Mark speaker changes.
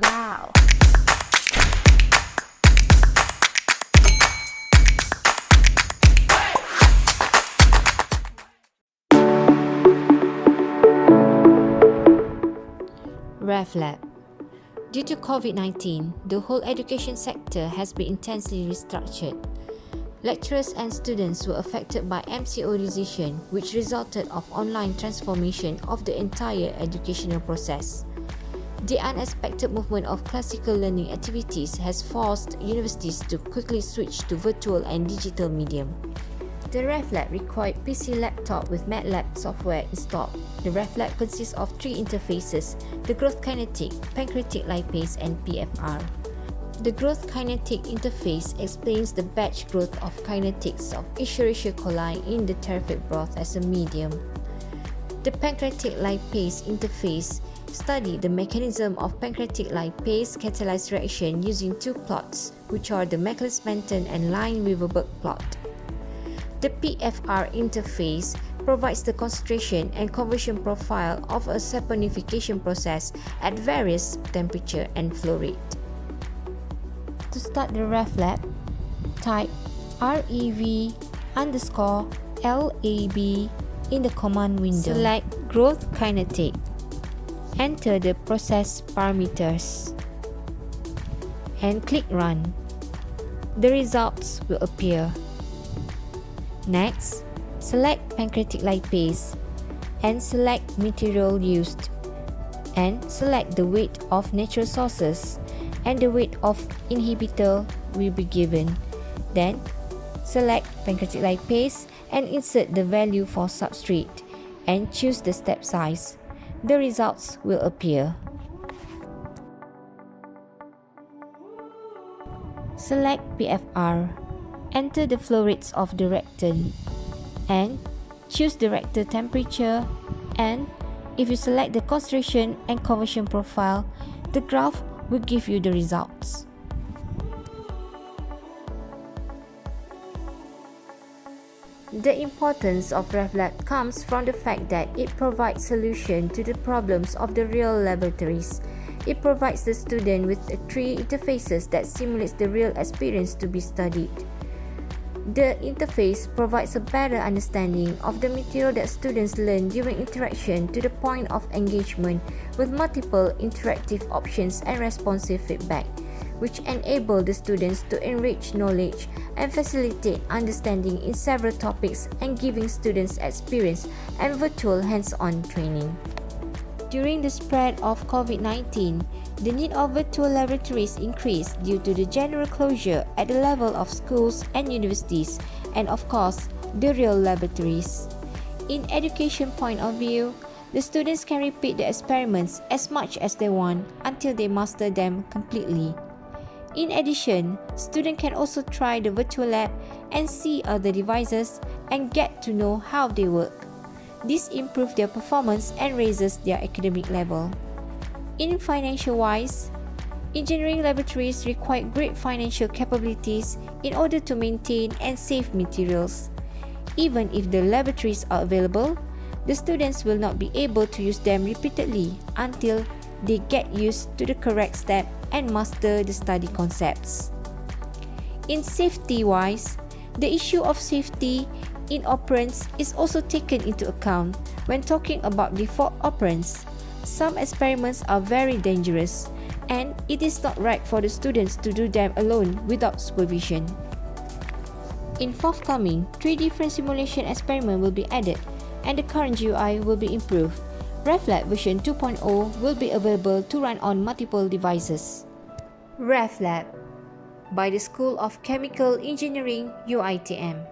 Speaker 1: Wow! Rev-Lab. Due to COVID-19, the whole education sector has been intensely restructured. Lecturers and students were affected by MCO decision, which resulted of online transformation of the entire educational process. The unexpected movement of classical learning activities has forced universities to quickly switch to virtual and digital medium. The Rev-Lab required PC laptop with MATLAB software installed. The Rev-Lab consists of three interfaces: the growth kinetic, pancreatic lipase, and PFR. The growth kinetic interface explains the batch growth of kinetics of Escherichia coli in the terrific broth as a medium. The pancreatic lipase interface studies the mechanism of pancreatic lipase catalyzed reaction using two plots, which are the Michaelis-Menten and Lineweaver-Burk plot. The PFR interface provides the concentration and conversion profile of a saponification process at various temperature and flow rate. To start the Rev-Lab, type REV_LAB in the command window. Select Growth Kinetic. Enter the process parameters and click Run. The results will appear. Next, select pancreatic lipase and select material used, and select the weight of natural sources, and the weight of inhibitor will be given. Then, select pancreatic lipase and insert the value for substrate and choose the step size. The results will appear. Select PFR. Enter the flow rates of the reactant and choose the reactor temperature, and if you select the concentration and conversion profile, the graph will give you the results. The importance of Rev-Lab comes from the fact that it provides solution to the problems of the real laboratories. It provides the student with three interfaces that simulates the real experience to be studied. The interface provides a better understanding of the material that students learn during interaction to the point of engagement with multiple interactive options and responsive feedback, which enable the students to enrich knowledge and facilitate understanding in several topics and giving students experience and virtual hands-on training. During the spread of COVID-19, the need of virtual laboratories increased due to the general closure at the level of schools and universities, and of course, the real laboratories. In education point of view, the students can repeat the experiments as much as they want until they master them completely. In addition, students can also try the virtual lab and see other devices and get to know how they work. This improves their performance and raises their academic level. In financial-wise, engineering laboratories require great financial capabilities in order to maintain and save materials. Even if the laboratories are available, the students will not be able to use them repeatedly until they get used to the correct step and master the study concepts. In safety-wise, the issue of safety in operands is also taken into account when talking about default operands. Some experiments are very dangerous, and it is not right for the students to do them alone without supervision. In forthcoming, 3 different simulation experiments will be added, and the current GUI will be improved. Rev-Lab version 2.0 will be available to run on multiple devices. Rev-Lab by the School of Chemical Engineering UITM.